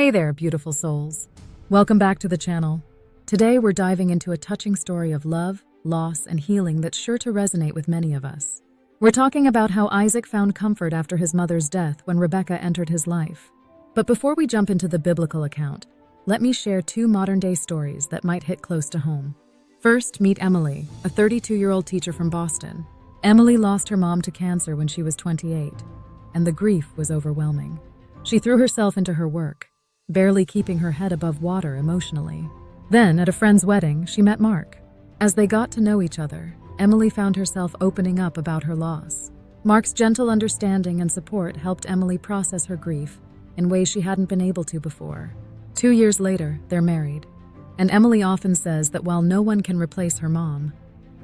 Hey there, beautiful souls. Welcome back to the channel. Today we're diving into a touching story of love, loss, and healing that's sure to resonate with many of us. We're talking about how Isaac found comfort after his mother's death when Rebekah entered his life. But before we jump into the biblical account, let me share two modern-day stories that might hit close to home. First, meet Emily, a 32-year-old teacher from Boston. Emily lost her mom to cancer when she was 28, and the grief was overwhelming. She threw herself into her work, barely keeping her head above water emotionally. Then, at a friend's wedding, she met Mark. As they got to know each other, Emily found herself opening up about her loss. Mark's gentle understanding and support helped Emily process her grief in ways she hadn't been able to before. 2 years later, they're married. And Emily often says that while no one can replace her mom,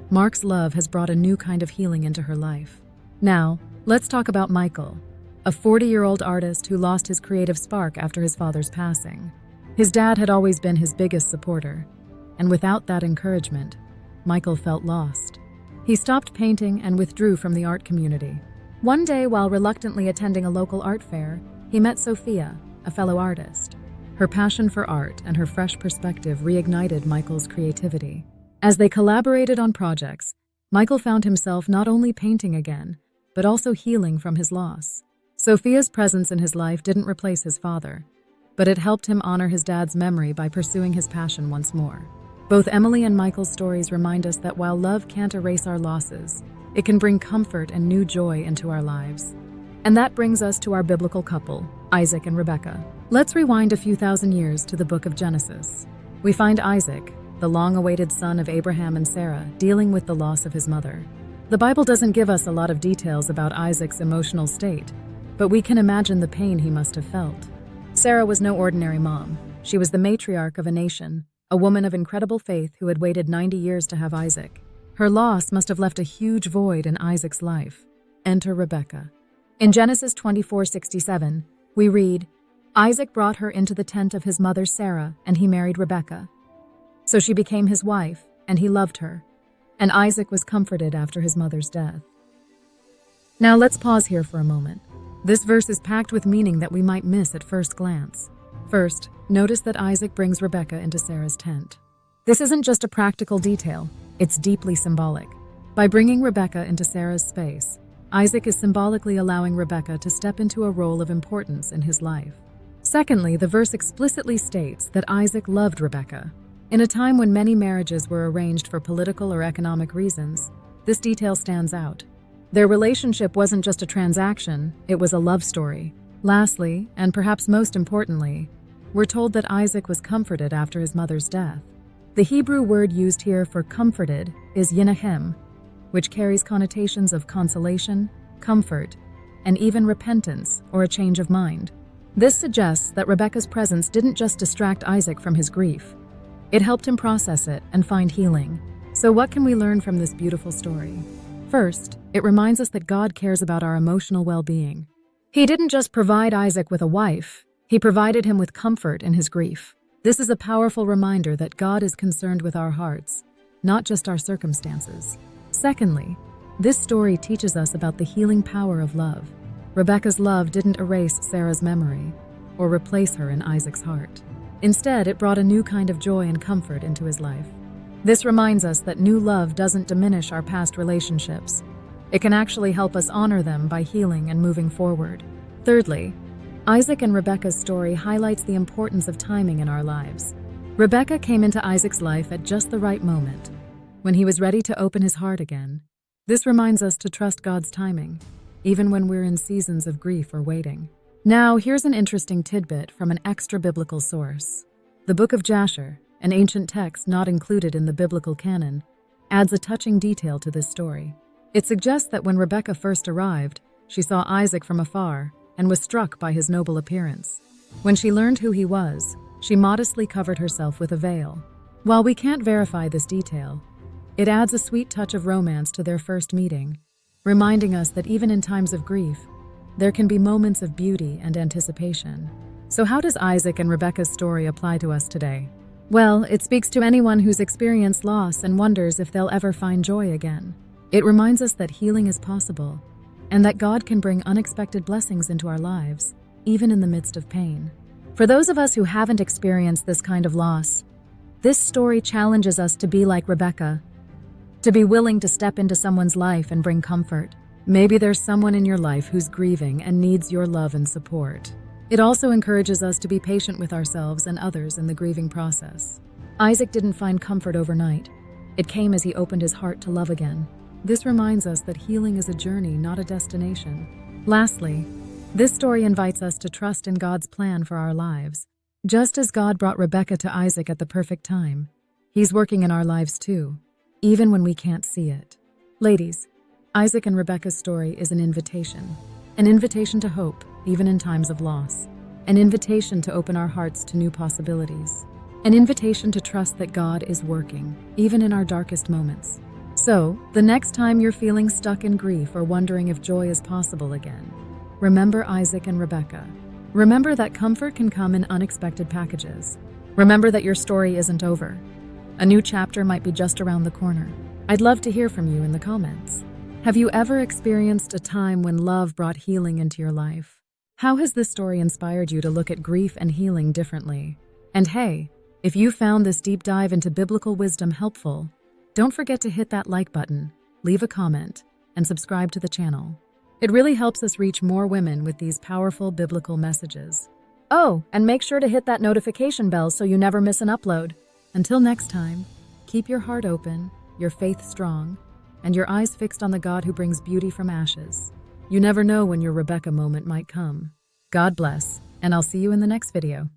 Mark's love has brought a new kind of healing into her life. Now, let's talk about Michael, a 40-year-old artist who lost his creative spark after his father's passing. His dad had always been his biggest supporter, and without that encouragement, Michael felt lost. He stopped painting and withdrew from the art community. One day, while reluctantly attending a local art fair, he met Sophia, a fellow artist. Her passion for art and her fresh perspective reignited Michael's creativity. As they collaborated on projects, Michael found himself not only painting again, but also healing from his loss. Sophia's presence in his life didn't replace his father, but it helped him honor his dad's memory by pursuing his passion once more. Both Emily and Michael's stories remind us that while love can't erase our losses, it can bring comfort and new joy into our lives. And that brings us to our biblical couple, Isaac and Rebekah. Let's rewind a few thousand years to the book of Genesis. We find Isaac, the long-awaited son of Abraham and Sarah, dealing with the loss of his mother. The Bible doesn't give us a lot of details about Isaac's emotional state, but we can imagine the pain he must have felt. Sarah was no ordinary mom. She was the matriarch of a nation, a woman of incredible faith who had waited 90 years to have Isaac. Her loss must have left a huge void in Isaac's life. Enter Rebekah. In Genesis 24:67, we read, Isaac brought her into the tent of his mother Sarah, and he married Rebekah. So she became his wife, and he loved her. And Isaac was comforted after his mother's death. Now let's pause here for a moment. This verse is packed with meaning that we might miss at first glance. First, notice that Isaac brings Rebekah into Sarah's tent. This isn't just a practical detail, it's deeply symbolic. By bringing Rebekah into Sarah's space, Isaac is symbolically allowing Rebekah to step into a role of importance in his life. Secondly, the verse explicitly states that Isaac loved Rebekah. In a time when many marriages were arranged for political or economic reasons, this detail stands out. Their relationship wasn't just a transaction, it was a love story. Lastly, and perhaps most importantly, we're told that Isaac was comforted after his mother's death. The Hebrew word used here for comforted is yinahem, which carries connotations of consolation, comfort, and even repentance or a change of mind. This suggests that Rebekah's presence didn't just distract Isaac from his grief. It helped him process it and find healing. So what can we learn from this beautiful story? First, it reminds us that God cares about our emotional well-being. He didn't just provide Isaac with a wife, he provided him with comfort in his grief. This is a powerful reminder that God is concerned with our hearts, not just our circumstances. Secondly, this story teaches us about the healing power of love. Rebekah's love didn't erase Sarah's memory or replace her in Isaac's heart. Instead, it brought a new kind of joy and comfort into his life. This reminds us that new love doesn't diminish our past relationships. It can actually help us honor them by healing and moving forward. Thirdly, Isaac and Rebekah's story highlights the importance of timing in our lives. Rebekah came into Isaac's life at just the right moment, when he was ready to open his heart again. This reminds us to trust God's timing, even when we're in seasons of grief or waiting. Now, here's an interesting tidbit from an extra-biblical source. The book of Jasher, an ancient text not included in the biblical canon, adds a touching detail to this story. It suggests that when Rebekah first arrived, she saw Isaac from afar and was struck by his noble appearance. When she learned who he was, she modestly covered herself with a veil. While we can't verify this detail, it adds a sweet touch of romance to their first meeting, reminding us that even in times of grief, there can be moments of beauty and anticipation. So how does Isaac and Rebekah's story apply to us today? Well, it speaks to anyone who's experienced loss and wonders if they'll ever find joy again. It reminds us that healing is possible, and that God can bring unexpected blessings into our lives, even in the midst of pain. For those of us who haven't experienced this kind of loss, this story challenges us to be like Rebekah, to be willing to step into someone's life and bring comfort. Maybe there's someone in your life who's grieving and needs your love and support. It also encourages us to be patient with ourselves and others in the grieving process. Isaac didn't find comfort overnight. It came as he opened his heart to love again. This reminds us that healing is a journey, not a destination. Lastly, this story invites us to trust in God's plan for our lives. Just as God brought Rebekah to Isaac at the perfect time, He's working in our lives too, even when we can't see it. Ladies, Isaac and Rebekah's story is an invitation to hope, even in times of loss, an invitation to open our hearts to new possibilities, an invitation to trust that God is working, even in our darkest moments. So, the next time you're feeling stuck in grief or wondering if joy is possible again, remember Isaac and Rebekah. Remember that comfort can come in unexpected packages. Remember that your story isn't over. A new chapter might be just around the corner. I'd love to hear from you in the comments. Have you ever experienced a time when love brought healing into your life? How has this story inspired you to look at grief and healing differently? And hey, if you found this deep dive into biblical wisdom helpful, don't forget to hit that like button, leave a comment, and subscribe to the channel. It really helps us reach more women with these powerful biblical messages. Oh, and make sure to hit that notification bell so you never miss an upload. Until next time, keep your heart open, your faith strong, and your eyes fixed on the God who brings beauty from ashes. You never know when your Rebekah moment might come. God bless, and I'll see you in the next video.